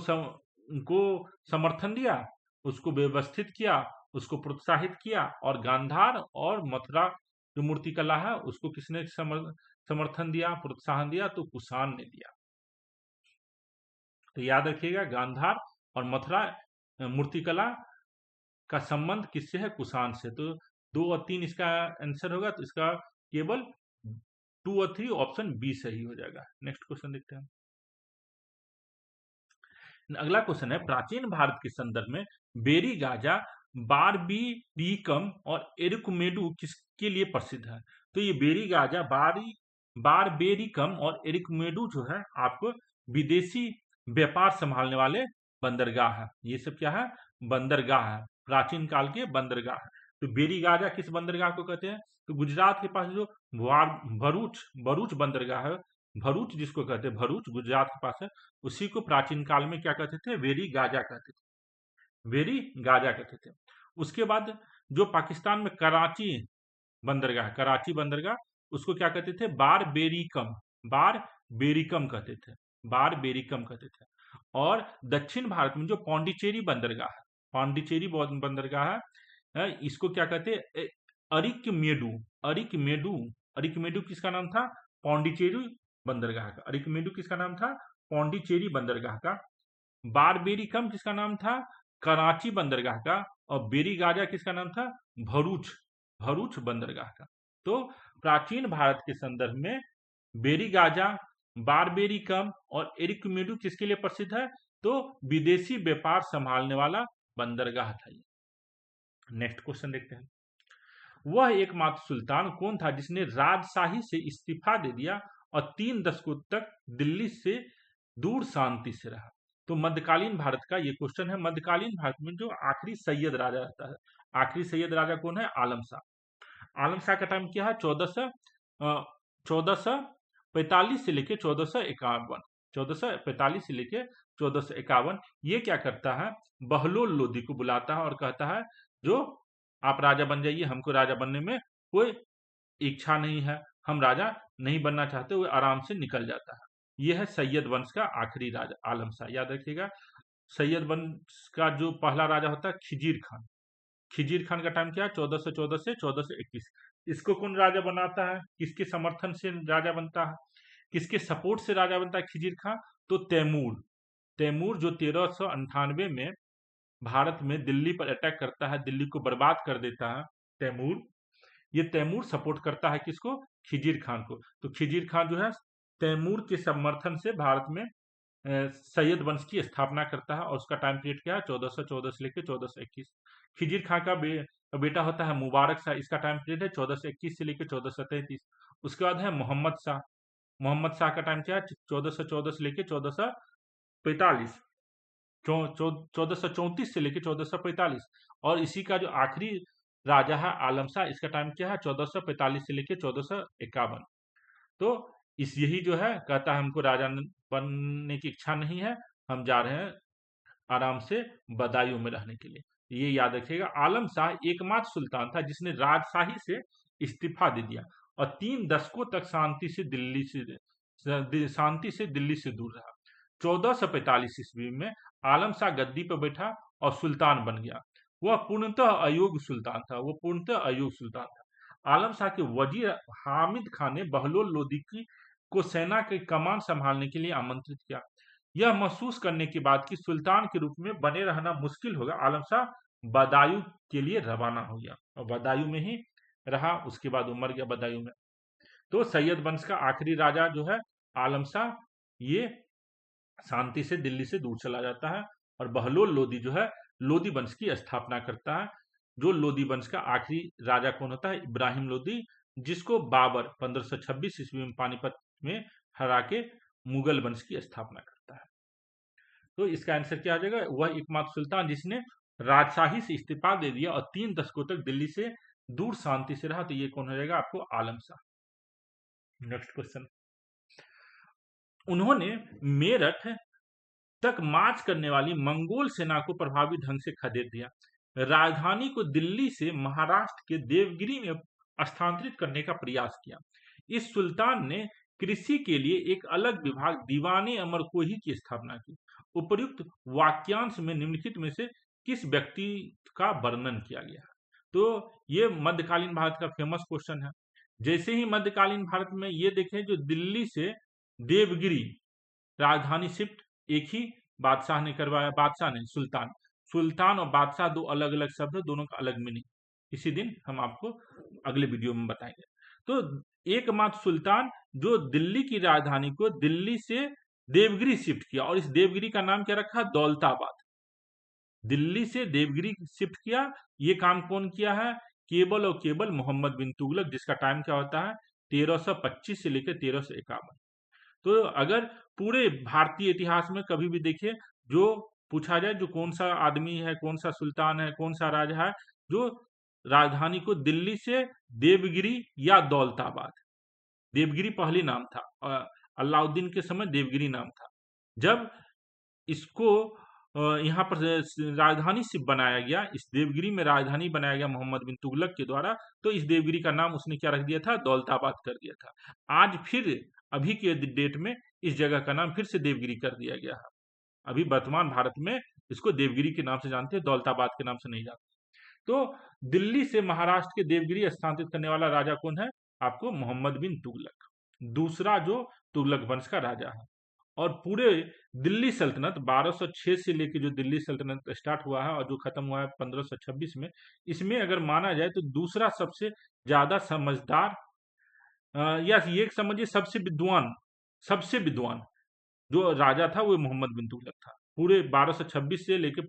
A: समर्थन दिया, उसको व्यवस्थित किया, उसको प्रोत्साहित किया, और गांधार और मथुरा जो मूर्तिकला है उसको किसने समर्थन दिया, प्रोत्साहन दिया? तो कुषाण ने दिया। तो याद रखिएगा, गांधार और मथुरा मूर्तिकला का संबंध किससे है? कुषाण से। तो 2 और 3 इसका आंसर होगा, तो इसका केवल 2 और 3 ऑप्शन बी सही हो जाएगा। नेक्स्ट क्वेश्चन देखते हैं। अगला क्वेश्चन है, प्राचीन भारत के संदर्भ में बेरी गाजा, बारबीरिकम और एरिकुमेडू किसके लिए प्रसिद्ध है? तो ये बेरी गाजा, बारबेरिकम और एरिकुमेडू जो है आपको विदेशी व्यापार संभालने वाले बंदरगाह है। ये सब क्या है? बंदरगाह है, प्राचीन काल के बंदरगाह है। तो बेरी गाजा किस बंदरगाह को कहते हैं? तो गुजरात के पास जो भरूच भरूच बंदरगाह है, भरूच जिसको कहते हैं, भरूच गुजरात के पास है, उसी को प्राचीन काल में क्या कहते थे? वेरी गाजा कहते थे, वेरी गाजा कहते थे। उसके बाद जो पाकिस्तान में कराची बंदरगाह, उसको क्या कहते थे? बार बेरिकम कहते थे, बार बेरिकम कहते थे। और दक्षिण भारत में जो पौंडीचेरी बंदरगाह है, पौंडीचेरी बंदरगाह है, इसको क्या कहते हैं? अरिकमेडू, अरिकमेडू, अरिकमेडू किसका नाम था? पौंडीचेरी बंदरगाह का। अरिकमेडू किसका नाम था? पौंडीचेरी बंदरगाह का। बारबेरिकम किसका नाम था? कराची बंदरगाह का। और बेरी गाजा किसका नाम था? भरूच, भरूच बंदरगाह का। तो प्राचीन भारत के संदर्भ में बेरी गाजा, बारबेरिकम और एरिकमेडू किसके लिए प्रसिद्ध है? तो विदेशी व्यापार संभालने वाला बंदरगाह था ये। नेक्स्ट क्वेश्चन देखते हैं। वह एकमात्र सुल्तान कौन था जिसने राजशाही से इस्तीफा दे दिया और 3 दशकों तक दिल्ली से दूर शांति से रहा? तो मध्यकालीन भारत का ये क्वेश्चन है। मध्यकालीन भारत में जो आखिरी सैयद राजा रहता है, आखिरी सैयद राजा कौन है? आलम शाह। आलम शाह का टाइम क्या है? 1445 से लेके 1451, 1445 से लेके 1451। ये क्या करता है? बहलोल लोदी को बुलाता है और कहता है, जो आप राजा बन जाइए, हमको राजा बनने में कोई इच्छा नहीं है, हम राजा नहीं बनना चाहते। वो आराम से निकल जाता है। यह है सैयद वंश का आखिरी राजा आलम शाह। याद रखिएगा, सैयद वंश का जो पहला राजा होता है खिजीर खान। खिजीर खान का टाइम क्या है? 1414 से 1421। इसको कौन राजा बनाता है? किसके समर्थन से राजा बनता है? किसके सपोर्ट से राजा बनता है खिजीर खान? तो तैमूर। तैमूर जो 1398 में भारत में दिल्ली पर अटैक करता है, दिल्ली को बर्बाद कर देता है, तैमूर। ये तैमूर सपोर्ट करता है किसको? खिजीर खान को। तो खिजीर खान जो है तैमूर के समर्थन से भारत में सैयद वंश की स्थापना करता है। और उसका टाइम पीरियड क्या है? 1414 से लेकर 1421। खिजीर खान का बेटा होता है मुबारक शाह। इसका टाइम पीरियड है 1421 से लेकर 1433। उसके बाद है मोहम्मद शाह। मोहम्मद शाह का टाइम क्या है? 1414 से लेकर 1445, 1434 से लेकर 1445। और इसी का जो आखिरी राजा है आलम शाह, इसका टाइम क्या है? 1445 से लेकर 1451। तो इस यही जो है कहता है, हमको राजा बनने की इच्छा नहीं है, हम जा रहे हैं आराम से बदायूं में रहने के लिए। ये याद रखिएगा, आलम शाह एकमात्र सुल्तान था जिसने राजशाही से इस्तीफा दे दिया और 3 दशकों तक शांति से दिल्ली से दूर रहा। 1445 ईस्वी में आलम शाह गद्दी पर बैठा और सुल्तान बन गया। वह पूर्णतः अयोग्य सुल्तान था, वो पूर्णतः अयोग्य सुल्तान था। आलम शाह के वजीर हामिद खान ने बहलोल लोदी को सेना की कमान संभालने के लिए आमंत्रित किया। यह महसूस करने के बाद कि सुल्तान के रूप में बने रहना मुश्किल होगा, आलम शाह बदायूं के लिए रवाना हो गया और बदायूं में ही रहा। उसके बाद वो मर गया बदायूं में। तो सैयद वंश का आखिरी राजा जो है आलम शाह, ये शांति से दिल्ली से दूर चला जाता है और बहलोल लोदी जो है लोदी वंश की स्थापना करता है। जो लोदी वंश का आखिरी राजा कौन होता है? इब्राहिम लोदी, जिसको बाबर 1526 ईस्वी में पानीपत में हरा के मुगल वंश की स्थापना करता है। तो इसका आंसर क्या आ जाएगा? वह एकमात्र सुल्तान जिसने राजशाही से इस्तीफा दे दिया और 3 दशकों तक दिल्ली से दूर शांति से रहा। तो ये कौन हो जाएगा आपको? आलम शाह। Next question. उन्होंने मेरठ तक मार्च करने वाली मंगोल सेना को प्रभावी ढंग से खदेड़ दिया। राजधानी को दिल्ली से महाराष्ट्र के देवगिरी में स्थानांतरित करने का प्रयास किया। इस सुल्तान ने कृषि के लिए एक अलग विभाग दीवाने अमर कोही की स्थापना की। उपर्युक्त वाक्यांश में निम्नलिखित में से किस व्यक्ति का वर्णन किया गया है? तो ये मध्यकालीन भारत का फेमस क्वेश्चन है। जैसे ही मध्यकालीन भारत में ये देखें, जो दिल्ली से देवगिरी राजधानी शिफ्ट एक ही बादशाह ने करवाया, बादशाह ने, सुल्तान। सुल्तान और बादशाह दो अलग अलग शब्द है, दोनों का अलग मीनिंग किसी दिन हम आपको अगले वीडियो में बताएंगे। तो एकमात्र सुल्तान जो दिल्ली की राजधानी को दिल्ली से देवगिरी शिफ्ट किया, और इस देवगिरी का नाम क्या रखा? दौलताबाद। दिल्ली से देवगिरी शिफ्ट किया, ये काम कौन किया है? केवल और केवल मोहम्मद बिन तुगलक, जिसका टाइम क्या होता है? 1325 से लेकर 1351। तो अगर पूरे भारतीय इतिहास में कभी भी देखिए, जो पूछा जाए जो कौन सा आदमी है, कौन सा सुल्तान है, कौन सा राजा है जो राजधानी को दिल्ली से देवगिरी या दौलताबाद, देवगिरी पहले नाम था, अलाउद्दीन के समय देवगिरी नाम था। जब इसको यहाँ पर राजधानी सिर्फ बनाया गया, इस देवगिरी में राजधानी बनाया गया मोहम्मद बिन तुगलक के द्वारा, तो इस देवगिरी का नाम उसने क्या रख दिया था? दौलताबाद कर दिया था। आज फिर अभी के डेट में इस जगह का नाम फिर से देवगिरी कर दिया गया है। अभी वर्तमान भारत में इसको देवगिरी के नाम से जानते हैं, दौलताबाद के नाम से नहीं जानते। तो दिल्ली से महाराष्ट्र के देवगिरी स्थानांतरित करने वाला राजा कौन है? आपको मोहम्मद बिन तुगलक, दूसरा जो तुगलक वंश का राजा है। और पूरे दिल्ली सल्तनत 1206 से लेकर जो दिल्ली सल्तनत स्टार्ट हुआ है और जो खत्म हुआ है 1526 में, इसमें अगर माना जाए तो दूसरा सबसे ज्यादा समझदार, या ये समझिए सबसे विद्वान जो राजा था वो मोहम्मद बिन तुगलक था। पूरे 1226 से लेकर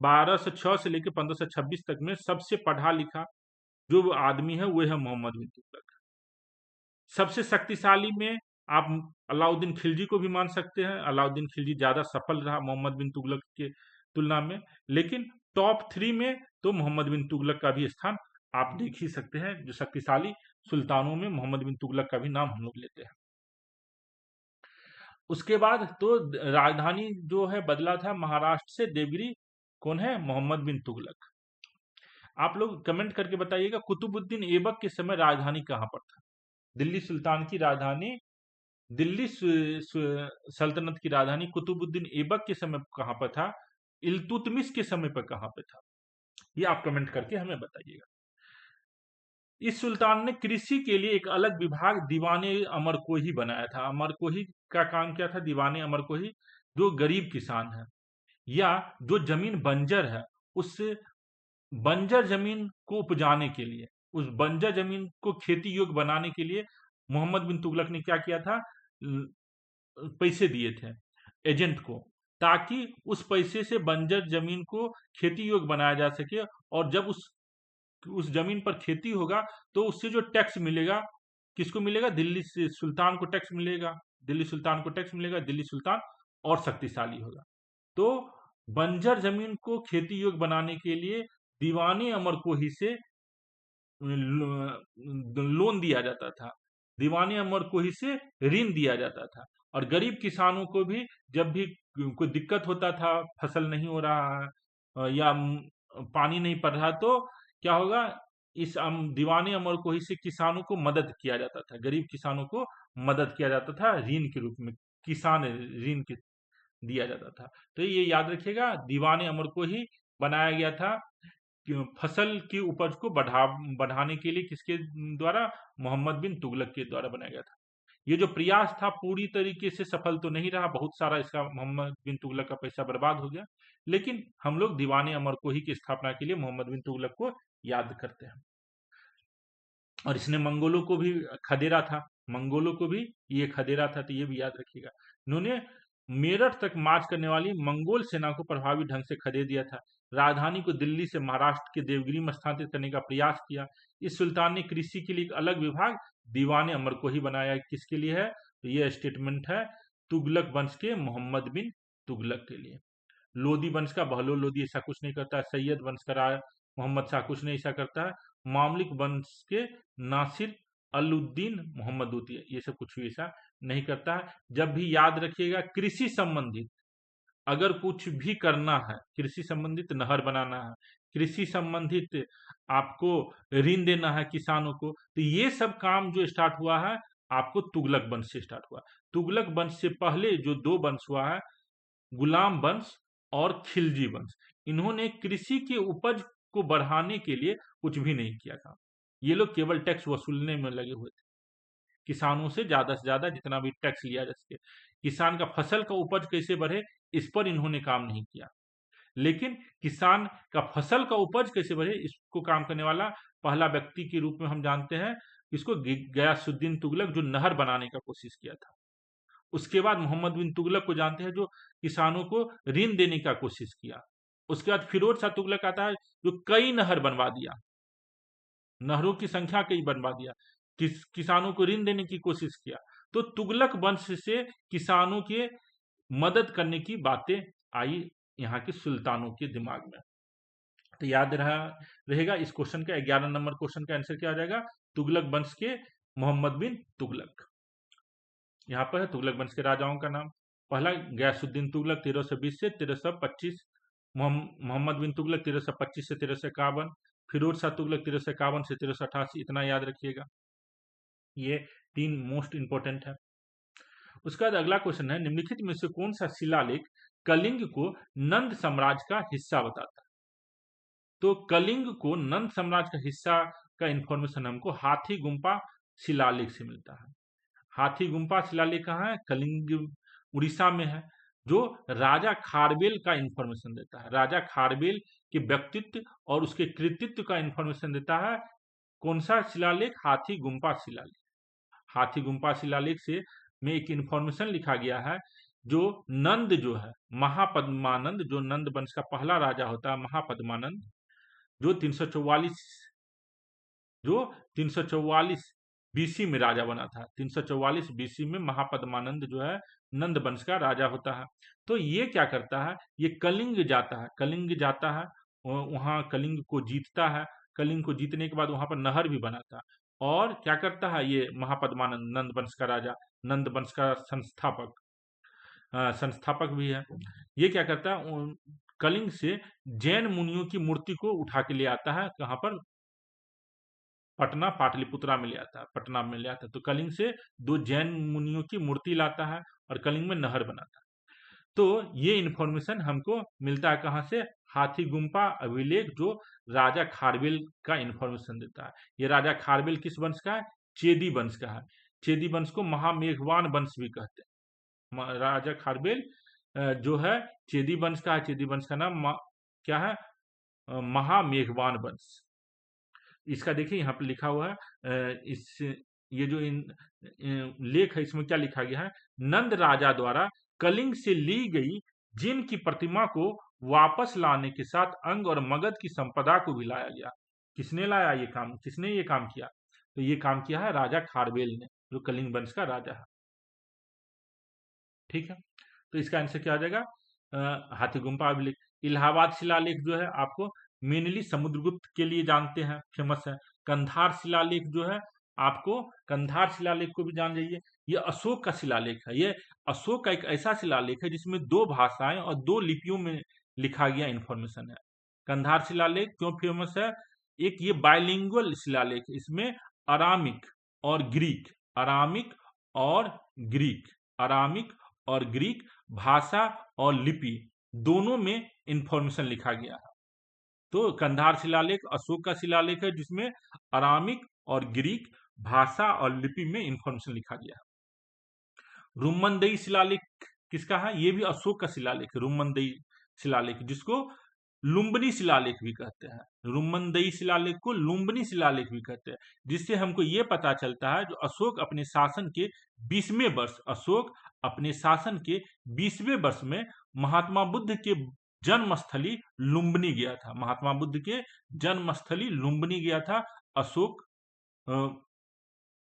A: 1206 से लेकर 1526 तक में सबसे पढ़ा लिखा जो आदमी है वो है मोहम्मद बिन तुगलक। सबसे शक्तिशाली में आप अलाउद्दीन खिलजी को भी मान सकते हैं। अलाउद्दीन खिलजी ज्यादा सफल रहा मोहम्मद बिन तुगलक के तुलना में, लेकिन टॉप 3 में तो मोहम्मद बिन तुगलक का भी स्थान आप देख ही सकते हैं। जो शक्तिशाली सुल्तानों में मोहम्मद बिन तुगलक का भी नाम हम लोग लेते हैं। उसके बाद तो राजधानी जो है बदला था महाराष्ट्र से देवगिरी, कौन है? मोहम्मद बिन तुगलक। आप लोग कमेंट करके बताइएगा कुतुबुद्दीन ऐबक के समय राजधानी कहां पर था? दिल्ली सुल्तान की राजधानी, दिल्ली सल्तनत की राजधानी कुतुबुद्दीन ऐबक के समय कहां पर था? इल्तुतमिश के समय पर कहां पर था? ये आप कमेंट करके हमें बताइएगा। इस सुल्तान ने कृषि के लिए एक अलग विभाग दीवाने अमर को ही बनाया था। अमर को ही का काम क्या था? दीवाने अमर को ही, जो गरीब किसान है या जो जमीन बंजर है, उस बंजर जमीन को उपजाने के लिए, उस बंजर जमीन को खेती योग्य बनाने के लिए मोहम्मद बिन तुगलक ने क्या किया था? पैसे दिए थे एजेंट को, ताकि उस पैसे से बंजर जमीन को खेती योग्य बनाया जा सके। और जब उस जमीन पर खेती होगा तो उससे जो टैक्स मिलेगा, किसको मिलेगा? दिल्ली से सुल्तान को टैक्स मिलेगा। दिल्ली सुल्तान को टैक्स मिलेगा, दिल्ली सुल्तान और शक्तिशाली होगा। तो बंजर जमीन को खेती योग्य बनाने के लिए दीवाने अमर कोही से लोन दिया जाता था, दीवाने अमर कोही से ऋण दिया जाता था। और गरीब किसानों को भी जब भी कोई दिक्कत होता था, फसल नहीं हो रहा है या पानी नहीं पड़ रहा, तो क्या होगा? इस दीवाने अमर कोही से किसानों को मदद किया जाता था, गरीब किसानों को मदद किया जाता था ऋण के रूप में, किसान ऋण के दिया जाता था। तो ये याद रखिएगा, दीवाने अमर को ही बनाया गया था फसल की उपज को बढ़ाने के लिए। किसके द्वारा? मोहम्मद बिन तुगलक के द्वारा बनाया गया था। ये जो प्रयास था पूरी तरीके से सफल तो नहीं रहा, बहुत सारा इसका मोहम्मद बिन तुगलक का पैसा बर्बाद हो गया, लेकिन हम लोग दीवाने अमर कोही की स्थापना के लिए मोहम्मद बिन तुगलक को याद करते हैं। और इसने मंगोलों को भी खदेड़ा था, मंगोलों को भी ये खदेड़ा था, तो ये भी याद रखिएगा। इन्होंने मेरठ तक मार्च करने वाली मंगोल सेना को प्रभावी ढंग से खदेड़ दिया था। राजधानी को दिल्ली से महाराष्ट्र के देवगिरी में स्थानांतरित करने का प्रयास किया। इस सुल्तान ने कृषि के लिए एक अलग विभाग दीवाने अमर को ही बनाया। किसके लिए है? तो ये स्टेटमेंट है तुगलक वंश के मोहम्मद बिन तुगलक के लिए। लोदी वंश का बहलोल लोदी ऐसा कुछ नहीं करता है। सैयद वंश का मोहम्मद शाह कुछ नहीं ऐसा करता है। मामलिक वंश के नासिर अलुद्दीन मोहम्मद दूती, ये सब कुछ भी ऐसा नहीं करता है। जब भी याद रखिएगा कृषि संबंधित अगर कुछ भी करना है, कृषि संबंधित नहर बनाना है, कृषि संबंधित आपको ऋण देना है किसानों को, तो ये सब काम जो स्टार्ट हुआ है आपको तुगलक वंश से स्टार्ट हुआ। तुगलक वंश से पहले जो दो वंश हुआ है, गुलाम वंश और खिलजी वंश, इन्होंने कृषि के उपज को बढ़ाने के लिए कुछ भी नहीं किया था। ये लोग केवल टैक्स वसूलने में लगे हुए थे, किसानों से ज्यादा जितना भी टैक्स लिया जा सके, किसान का फसल का उपज कैसे बढ़े इस पर इन्होंने काम नहीं किया। लेकिन किसान का फसल का उपज कैसे बढ़े इसको काम करने वाला पहला व्यक्ति के रूप में हम जानते हैं इसको, गयासुद्दीन तुगलक, जो नहर बनाने का कोशिश किया था। उसके बाद मोहम्मद बिन तुगलक को जानते हैं, जो किसानों को ऋण देने का कोशिश किया। उसके बाद फिरोज शाह तुगलक आता है, जो कई नहर बनवा दिया, नहरों की संख्या कई बनवा दिया, किसानों को ऋण देने की कोशिश किया। तो तुगलक वंश से किसानों के मदद करने की बातें आई यहाँ के सुल्तानों के दिमाग में। तो याद रहेगा इस क्वेश्चन का 11 नंबर क्वेश्चन का आंसर क्या हो जाएगा, तुगलक वंश के मोहम्मद बिन तुगलक। यहाँ पर है तुगलक वंश के राजाओं का नाम। पहला गयासुद्दीन तुगलक 1320 से 1325, मोहम्मद बिन तुगलक 1325 से 1351, फिरोज शाह तुगलक 1351 से 1388। इतना याद रखिएगा, ये 3 मोस्ट इंपोर्टेंट है। उसके बाद अगला क्वेश्चन है, निम्नलिखित में से कौन सा शिलालेख कलिंग को नंद साम्राज्य का हिस्सा बताता है? तो कलिंग को नंद साम्राज्य का हिस्सा का इंफॉर्मेशन हमको हाथी गुम्पा शिलालेख से मिलता है। हाथी गुम्पा शिलालेख कहाँ है? कलिंग उड़ीसा में है, जो राजा खारवेल का इंफॉर्मेशन देता है। राजा खारवेल के व्यक्तित्व और उसके कृतित्व का इंफॉर्मेशन देता है कौन सा शिलालेख? हाथी गुम्पा शिलालेख। हाथी गुम्पा शिलालेख से में एक इंफॉर्मेशन लिखा गया है, जो नंद जो है, महापद्मानंद, जो नंद वंश का पहला राजा होता है महापद्मानंद, जो 344 बीसी में राजा बना था। 344 बीसी में महापद्मानंद जो है नंद वंश का राजा होता है। तो ये क्या करता है, ये कलिंग जाता है, वहां कलिंग को जीतता है। कलिंग को जीतने के बाद वहां पर नहर भी बनाता है। और क्या करता है ये महापद्मानंद, नंद वंश का राजा, नंद वंश का संस्थापक भी है। ये क्या करता है, कलिंग से जैन मुनियों की मूर्ति को उठा के ले आता है। कहाँ पर? पटना, पाटलिपुत्रा में ले आता है, पटना में ले आता है। तो कलिंग से 2 जैन मुनियों की मूर्ति लाता है और कलिंग में नहर बनाता है। तो ये इंफॉर्मेशन हमको मिलता है कहाँ से? हाथी गुम्पा अभिलेख, जो राजा खारवेल का इंफॉर्मेशन देता है। ये राजा खारवेल किस वंश का है? चेदी वंश का है। चेदी वंश को महामेघवान वंश भी कहते हैं। राजा खारवेल जो है चेदी वंश का है। चेदी वंश का नाम क्या है? महामेघवान वंश। इसका देखिए यहाँ पे लिखा हुआ है, इस ये जो लेख है इसमें क्या लिखा गया है, नंद राजा द्वारा कलिंग से ली गई जिन की प्रतिमा को वापस लाने के साथ अंग और मगध की संपदा को भी लाया गया। किसने लाया ये काम? किसने ये काम किया? तो ये काम किया है राजा खारवेल ने, जो कलिंग वंश का राजा है। ठीक है, तो इसका आंसर क्या आ जाएगा? हाथी गुम्पा अभिलेख। इलाहाबाद शिलालेख जो है आपको मेनली समुद्रगुप्त के लिए जानते हैं, फेमस है। कंधार शिलालेख जो है आपको, कंधार शिलालेख को भी जान जाइए। ये अशोक का शिलालेख है। ये अशोक का एक ऐसा शिलालेख है जिसमें 2 भाषाएं और 2 लिपियों में लिखा गया इंफॉर्मेशन है। कंधार शिलालेख क्यों फेमस है? एक ये बाइलिंगुअल शिलालेख, इसमें अरामिक और ग्रीक, अरामिक और ग्रीक, अरामिक और ग्रीक भाषा और लिपि दोनों में इंफॉर्मेशन लिखा गया है। तो कंधार शिलालेख अशोक का शिलालेख है, जिसमें अरामिक और ग्रीक भाषा और लिपि में इंफॉर्मेशन लिखा गया है। रुम्मनदई शिलालेख किसका है? ये भी अशोक का शिलालेख है, रुम्मनदई शिलालेख, जिसको लुम्बनी शिलालेख भी कहते हैं। रुम्मनदई शिलालेख को लुम्बनी शिलालेख भी कहते हैं, जिससे हमको ये पता चलता है जो अशोक अपने शासन के 20वें वर्ष, अशोक अपने शासन के 20वें वर्ष में महात्मा बुद्ध के जन्मस्थली लुम्बिनी गया था। महात्मा बुद्ध के जन्मस्थली लुम्बिनी गया था अशोक।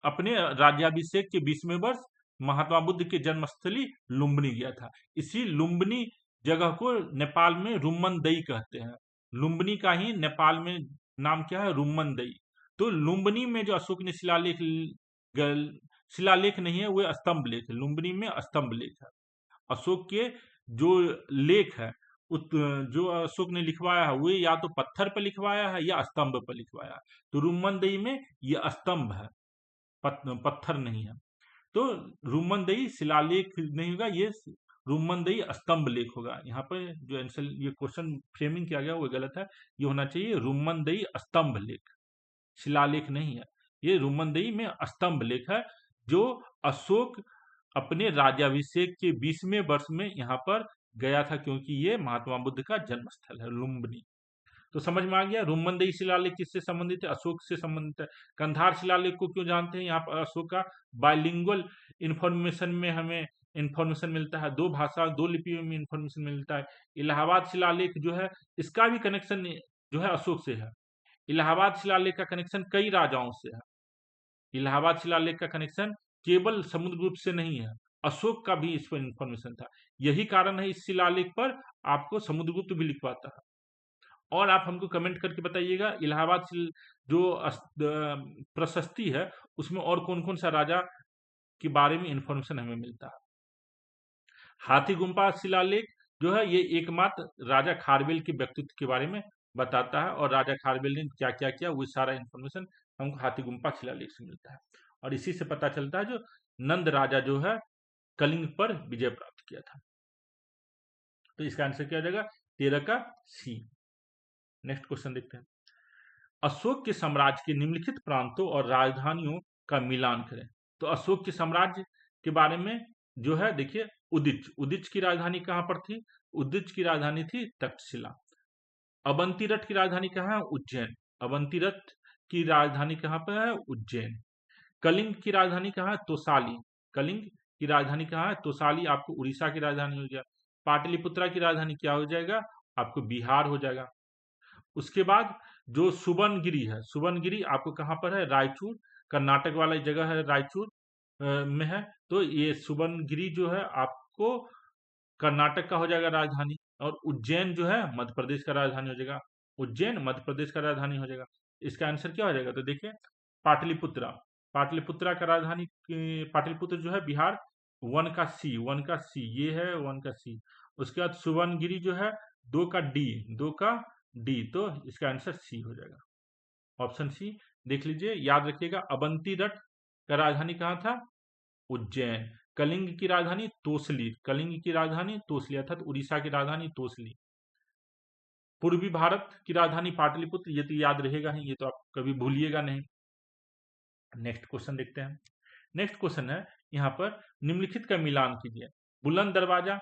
A: अपने राज्याभिषेक के 20वें वर्ष महात्मा बुद्ध के जन्मस्थली लुम्बिनी गया था। इसी लुम्बिनी जगह को नेपाल में रुम्मनदई कहते हैं। लुम्बिनी का ही नेपाल में नाम क्या है? रुम्मनदई। तो लुम्बिनी में जो अशोक ने शिलालेख नहीं है, वो स्तंभ लेख है। लुम्बिनी में स्तंभ लेख है। अशोक के जो लेख है, जो अशोक ने लिखवाया है, वो या तो पत्थर पर लिखवाया है या स्तंभ पर लिखवाया है। तो रुम्मनदई में ये स्तंभ है, पत्थर नहीं है। तो रुमनदई शिलालेख नहीं होगा, ये रुमनदई स्तंभ लेख होगा। यहाँ पर जो आंसर ये क्वेश्चन फ्रेमिंग किया गया वो गलत है, ये होना चाहिए रुमनदई स्तंभ लेख, शिलालेख नहीं है। ये रुमनदई में स्तंभ लेख है, जो अशोक अपने राज्याभिषेक के 20वें वर्ष में यहाँ पर गया था, क्योंकि ये महात्मा बुद्ध का जन्म स्थल है लुम्बिनी। तो समझ में आ गया रुमनदई शिलालेख किससे संबंधित है, अशोक से संबंधित है। कंधार शिलालेख को क्यों जानते हैं, यहाँ पर अशोक का बाइलिंगुअल इंफॉर्मेशन में हमें इंफॉर्मेशन मिलता है, 2 भाषा 2 लिपियों में इंफॉर्मेशन मिलता है। इलाहाबाद शिलालेख जो है इसका भी कनेक्शन जो है अशोक से है। इलाहाबाद शिलालेख का कनेक्शन कई राजाओं से है। इलाहाबाद शिलालेख का कनेक्शन केवल समुद्रगुप्त से नहीं है, अशोक का भी इस पर इंफॉर्मेशन था। यही कारण है इस शिलालेख पर आपको समुद्रगुप्त भी लिख पाता है। और आप हमको कमेंट करके बताइएगा इलाहाबाद जो प्रशस्ति है उसमें और कौन कौन सा राजा के बारे में इंफॉर्मेशन हमें मिलता है। हाथी गुम्फा शिलालेख जो है ये एकमात्र राजा खारवेल के व्यक्तित्व के बारे में बताता है, और राजा खारवेल ने क्या क्या किया वो सारा इंफॉर्मेशन हमको हाथी गुम्फा शिलालेख से मिलता है। और इसी से पता चलता है जो नंद राजा जो है कलिंग पर विजय प्राप्त किया था। तो इसका आंसर क्या हो जाएगा, 13 का सी। नेक्स्ट क्वेश्चन देखते हैं। अशोक के साम्राज्य के निम्नलिखित प्रांतों और राजधानियों का मिलान करें। तो अशोक के साम्राज्य के बारे में जो है देखिए, उदिच उदिच की राजधानी कहां पर थी, उदिच की राजधानी थी तक्षशिला। अवंतीरथ की राजधानी कहाँ है, उज्जैन। अवंतीरथ की राजधानी कहाँ पर है, उज्जैन। कलिंग की राजधानी कहाँ है, तोसाली। कलिंग की राजधानी कहाँ है, तोसाली आपको उड़ीसा की राजधानी हो जाएगा। पाटलिपुत्रा की राजधानी क्या हो जाएगा, आपको बिहार हो जाएगा। उसके बाद जो सुबर्णगिरी है, सुबर्णगिरी आपको कहाँ पर है, रायचूर, कर्नाटक वाला जगह है, रायचूर में है। तो ये सुबर्णगिरी जो है आपको कर्नाटक का हो जाएगा राजधानी। और उज्जैन जो है मध्य प्रदेश का राजधानी हो जाएगा। उज्जैन मध्य प्रदेश का राजधानी हो जाएगा। इसका आंसर क्या हो जाएगा, तो देखिए पाटलिपुत्रा। पाटलिपुत्रा का राजधानी पाटलिपुत्र जो है बिहार, 1 का सी, 1 का सी ये है, 1 का सी। उसके बाद सुवर्णगिरी जो है 2 का डी, 2 का डी, तो इसका आंसर सी हो जाएगा, ऑप्शन सी। देख लीजिए, याद रखिएगा अवंती रथ का राजधानी कहाँ था, उज्जैन। कलिंग की राजधानी तोसली, कलिंग की राजधानी तोसली अर्थात उड़ीसा की राजधानी तोसली। पूर्वी भारत की राजधानी पाटलिपुत्र, ये तो याद रहेगा ही, ये तो आप कभी भूलिएगा नहीं। नेक्स्ट क्वेश्चन देखते हैं। नेक्स्ट क्वेश्चन है यहाँ पर निम्नलिखित का मिलान कीजिए। बुलंद दरवाजा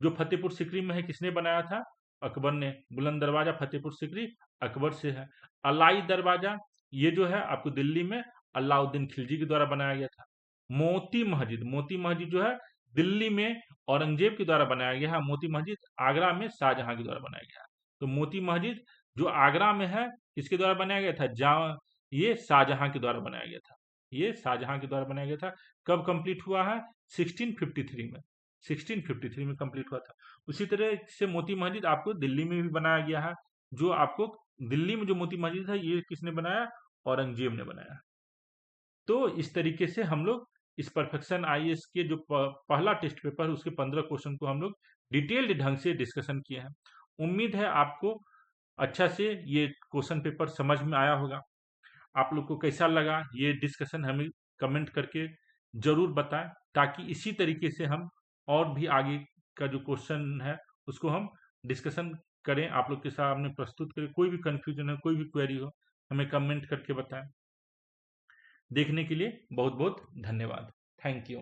A: जो फतेहपुर सिकरी में है किसने बनाया था, अकबर ने। बुलंद दरवाजा फतेहपुर सिकरी अकबर से है। अलाई दरवाजा ये जो है आपको दिल्ली में अलाउद्दीन खिलजी के द्वारा बनाया गया था। मोती मस्जिद, मोती मस्जिद जो है दिल्ली में औरंगजेब के द्वारा बनाया गया है। मोती मस्जिद आगरा में शाहजहां के द्वारा बनाया गया है। तो मोती मस्जिद जो आगरा में है किसके द्वारा बनाया गया था, जहां ये शाहजहां के द्वारा बनाया गया था। ये शाहजहां के द्वारा बनाया गया था। कब कंप्लीट हुआ है, 1653 में, 1653 में कंप्लीट हुआ था। उसी तरह से मोती मस्जिद आपको दिल्ली में भी बनाया गया है। जो आपको दिल्ली में जो मोती मस्जिद है ये किसने बनाया, औरंगजेब ने बनाया। तो इस तरीके से हम लोग इस परफेक्शन आईएएस के जो पहला टेस्ट पेपर है उसके 15 क्वेश्चन को हम लोग डिटेल्ड ढंग से डिस्कशन किए हैं। उम्मीद है आपको अच्छा से ये क्वेश्चन पेपर समझ में आया होगा। आप लोग को कैसा लगा ये डिस्कशन हमें कमेंट करके जरूर बताएं, ताकि इसी तरीके से हम और भी आगे का जो क्वेश्चन है उसको हम डिस्कशन करें, आप लोग के सामने प्रस्तुत करें। कोई भी कंफ्यूजन है, कोई भी क्वेरी हो, हमें कमेंट करके बताएं। देखने के लिए बहुत बहुत धन्यवाद। Thank you.